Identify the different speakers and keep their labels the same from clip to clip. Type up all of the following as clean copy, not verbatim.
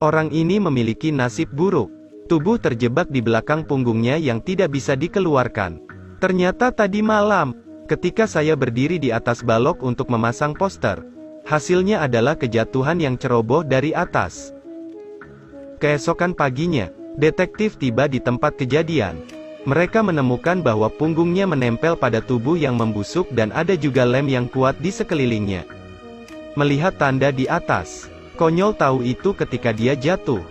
Speaker 1: Orang ini memiliki nasib buruk. Tubuh terjebak di belakang punggungnya yang tidak bisa dikeluarkan. Ternyata tadi malam, ketika saya berdiri di atas balok untuk memasang poster, hasilnya adalah kejatuhan yang ceroboh dari atas. Keesokan paginya, detektif tiba di tempat kejadian. Mereka menemukan bahwa punggungnya menempel pada tubuh yang membusuk dan ada juga lem yang kuat di sekelilingnya. Melihat tanda di atas, konyol tahu itu ketika dia jatuh.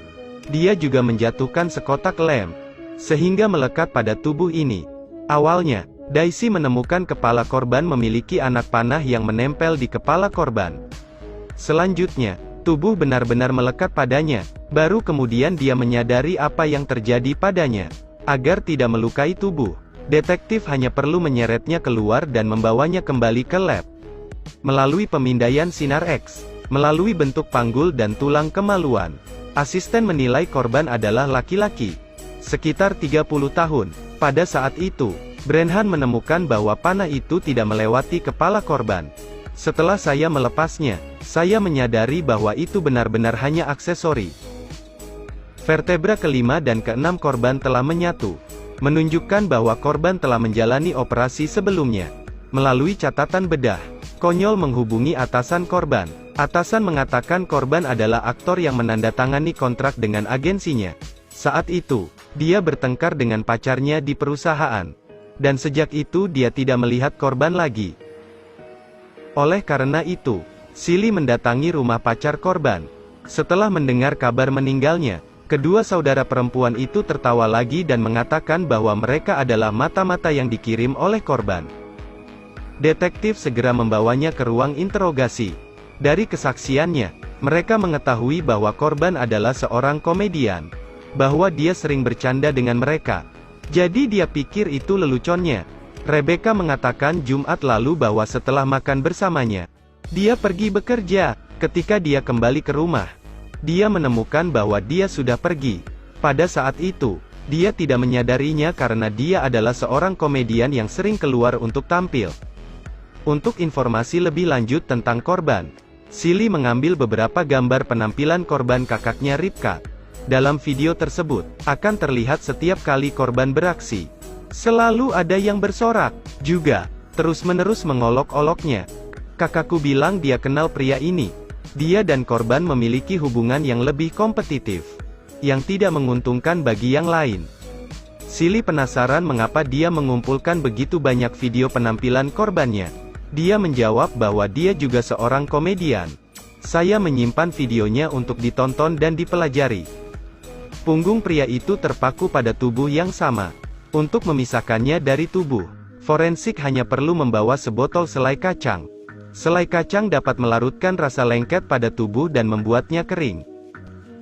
Speaker 1: Dia juga menjatuhkan sekotak lem, sehingga melekat pada tubuh ini. Awalnya, Daisy menemukan kepala korban memiliki anak panah yang menempel di kepala korban. Selanjutnya, tubuh benar-benar melekat padanya, baru kemudian dia menyadari apa yang terjadi padanya. Agar tidak melukai tubuh, detektif hanya perlu menyeretnya keluar dan membawanya kembali ke lab. Melalui pemindaian sinar X, melalui bentuk panggul dan tulang kemaluan, asisten menilai korban adalah laki-laki, sekitar 30 tahun. Pada saat itu, Brenhan menemukan bahwa panah itu tidak melewati kepala korban. Setelah saya melepasnya, saya menyadari bahwa itu benar-benar hanya aksesori. Vertebra kelima dan keenam korban telah menyatu, menunjukkan bahwa korban telah menjalani operasi sebelumnya. Melalui catatan bedah, konyol menghubungi atasan korban. Atasan mengatakan korban adalah aktor yang menandatangani kontrak dengan agensinya. Saat itu, dia bertengkar dengan pacarnya di perusahaan. Dan sejak itu dia tidak melihat korban lagi. Oleh karena itu, Silly mendatangi rumah pacar korban. Setelah mendengar kabar meninggalnya, kedua saudara perempuan itu tertawa lagi dan mengatakan bahwa mereka adalah mata-mata yang dikirim oleh korban. Detektif segera membawanya ke ruang interogasi. Dari kesaksiannya, mereka mengetahui bahwa korban adalah seorang komedian, bahwa dia sering bercanda dengan mereka. Jadi dia pikir itu leluconnya. Rebecca mengatakan Jumat lalu bahwa setelah makan bersamanya, dia pergi bekerja. Ketika dia kembali ke rumah, dia menemukan bahwa dia sudah pergi. Pada saat itu, dia tidak menyadarinya karena dia adalah seorang komedian yang sering keluar untuk tampil. Untuk informasi lebih lanjut tentang korban, Silly mengambil beberapa gambar penampilan korban kakaknya Ripka. Dalam video tersebut, akan terlihat setiap kali korban beraksi, selalu ada yang bersorak, juga terus-menerus mengolok-oloknya. Kakakku bilang dia kenal pria ini. Dia dan korban memiliki hubungan yang lebih kompetitif, yang tidak menguntungkan bagi yang lain. Silly penasaran mengapa dia mengumpulkan begitu banyak video penampilan korbannya. Dia menjawab bahwa dia juga seorang komedian. Saya menyimpan videonya untuk ditonton dan dipelajari. Punggung pria itu terpaku pada tubuh yang sama. Untuk memisahkannya dari tubuh, forensik hanya perlu membawa sebotol selai kacang. Selai kacang dapat melarutkan rasa lengket pada tubuh dan membuatnya kering.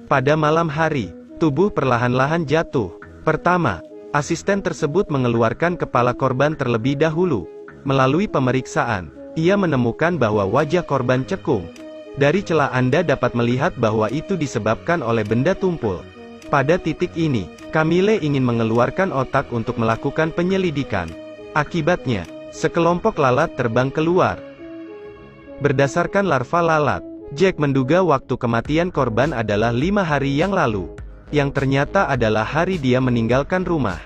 Speaker 1: Pada malam hari, tubuh perlahan-lahan jatuh. Pertama, asisten tersebut mengeluarkan kepala korban terlebih dahulu. Melalui pemeriksaan, ia menemukan bahwa wajah korban cekung. Dari celah Anda dapat melihat bahwa itu disebabkan oleh benda tumpul. Pada titik ini, Camille ingin mengeluarkan otak untuk melakukan penyelidikan. Akibatnya, sekelompok lalat terbang keluar. Berdasarkan larva lalat, Jack menduga waktu kematian korban adalah 5 hari yang lalu, yang ternyata adalah hari dia meninggalkan rumah.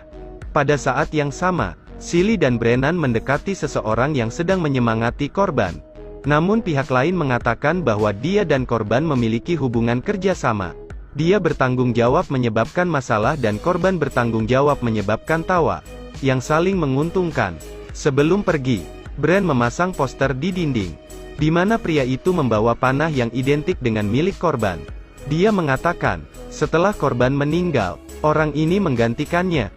Speaker 1: Pada saat yang sama, Silly dan Brennan mendekati seseorang yang sedang menyemangati korban. Namun pihak lain mengatakan bahwa dia dan korban memiliki hubungan kerjasama. Dia bertanggung jawab menyebabkan masalah dan korban bertanggung jawab menyebabkan tawa, yang saling menguntungkan. Sebelum pergi, Bren memasang poster di dinding, di mana pria itu membawa panah yang identik dengan milik korban. Dia mengatakan, setelah korban meninggal, orang ini menggantikannya.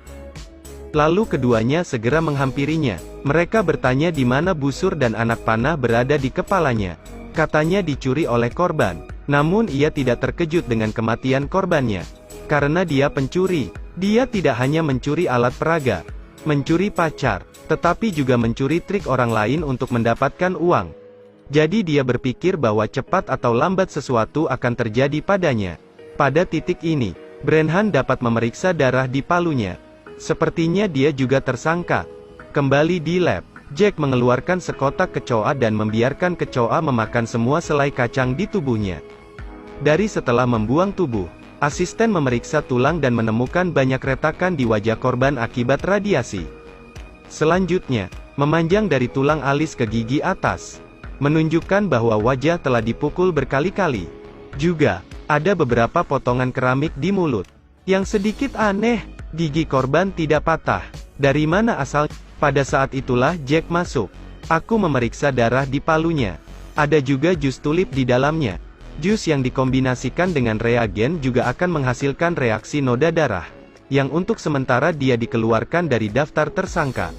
Speaker 1: Lalu keduanya segera menghampirinya. Mereka bertanya di mana busur dan anak panah berada di kepalanya. Katanya dicuri oleh korban. Namun ia tidak terkejut dengan kematian korbannya. Karena dia pencuri. Dia tidak hanya mencuri alat peraga, mencuri pacar, tetapi juga mencuri trik orang lain untuk mendapatkan uang. Jadi dia berpikir bahwa cepat atau lambat sesuatu akan terjadi padanya. Pada titik ini, Brennan dapat memeriksa darah di palunya. Sepertinya dia juga tersangka. Kembali di lab, Jack mengeluarkan sekotak kecoa dan membiarkan kecoa memakan semua selai kacang di tubuhnya. Dari setelah membuang tubuh, asisten memeriksa tulang dan menemukan banyak retakan di wajah korban akibat radiasi. Selanjutnya, memanjang dari tulang alis ke gigi atas, menunjukkan bahwa wajah telah dipukul berkali-kali. Juga, ada beberapa potongan keramik di mulut. Yang sedikit aneh, gigi korban tidak patah. Dari mana asal? Pada saat itulah Jack masuk. Aku memeriksa darah di palunya. Ada juga jus tulip di dalamnya. Jus yang dikombinasikan dengan reagen juga akan menghasilkan reaksi noda darah, yang untuk sementara dia dikeluarkan dari daftar tersangka.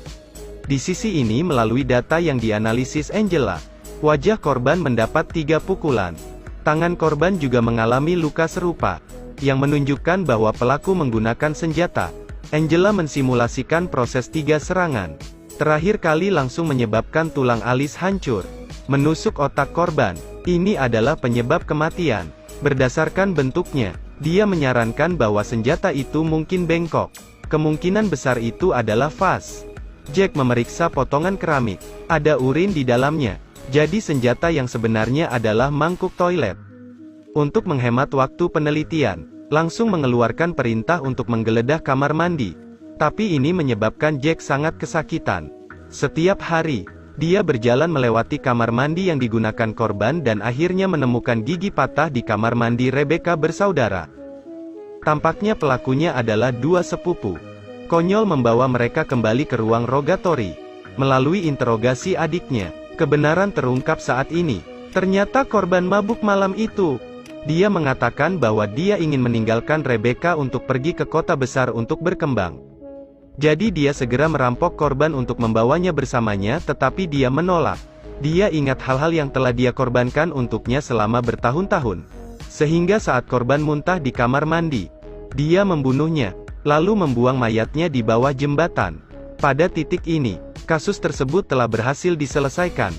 Speaker 1: Di sisi ini melalui data yang dianalisis Angela, wajah korban mendapat 3 pukulan. Tangan korban juga mengalami luka serupa, yang menunjukkan bahwa pelaku menggunakan senjata. Angela mensimulasikan proses 3 serangan. Terakhir kali langsung menyebabkan tulang alis hancur, menusuk otak korban. Ini adalah penyebab kematian. Berdasarkan bentuknya, dia menyarankan bahwa senjata itu mungkin bengkok. Kemungkinan besar itu adalah vas. Jack memeriksa potongan keramik. Ada urin di dalamnya. Jadi senjata yang sebenarnya adalah mangkuk toilet. Untuk menghemat waktu penelitian, langsung mengeluarkan perintah untuk menggeledah kamar mandi. Tapi ini menyebabkan Jack sangat kesakitan. Setiap hari, dia berjalan melewati kamar mandi yang digunakan korban dan akhirnya menemukan gigi patah di kamar mandi Rebecca bersaudara. Tampaknya pelakunya adalah 2 sepupu. Konyol membawa mereka kembali ke ruang rogatori. Melalui interogasi adiknya, kebenaran terungkap saat ini. Ternyata korban mabuk malam itu. Dia mengatakan bahwa dia ingin meninggalkan Rebecca untuk pergi ke kota besar untuk berkembang. Jadi dia segera merampok korban untuk membawanya bersamanya, tetapi dia menolak. Dia ingat hal-hal yang telah dia korbankan untuknya selama bertahun-tahun. Sehingga saat korban muntah di kamar mandi, dia membunuhnya, lalu membuang mayatnya di bawah jembatan. Pada titik ini, kasus tersebut telah berhasil diselesaikan.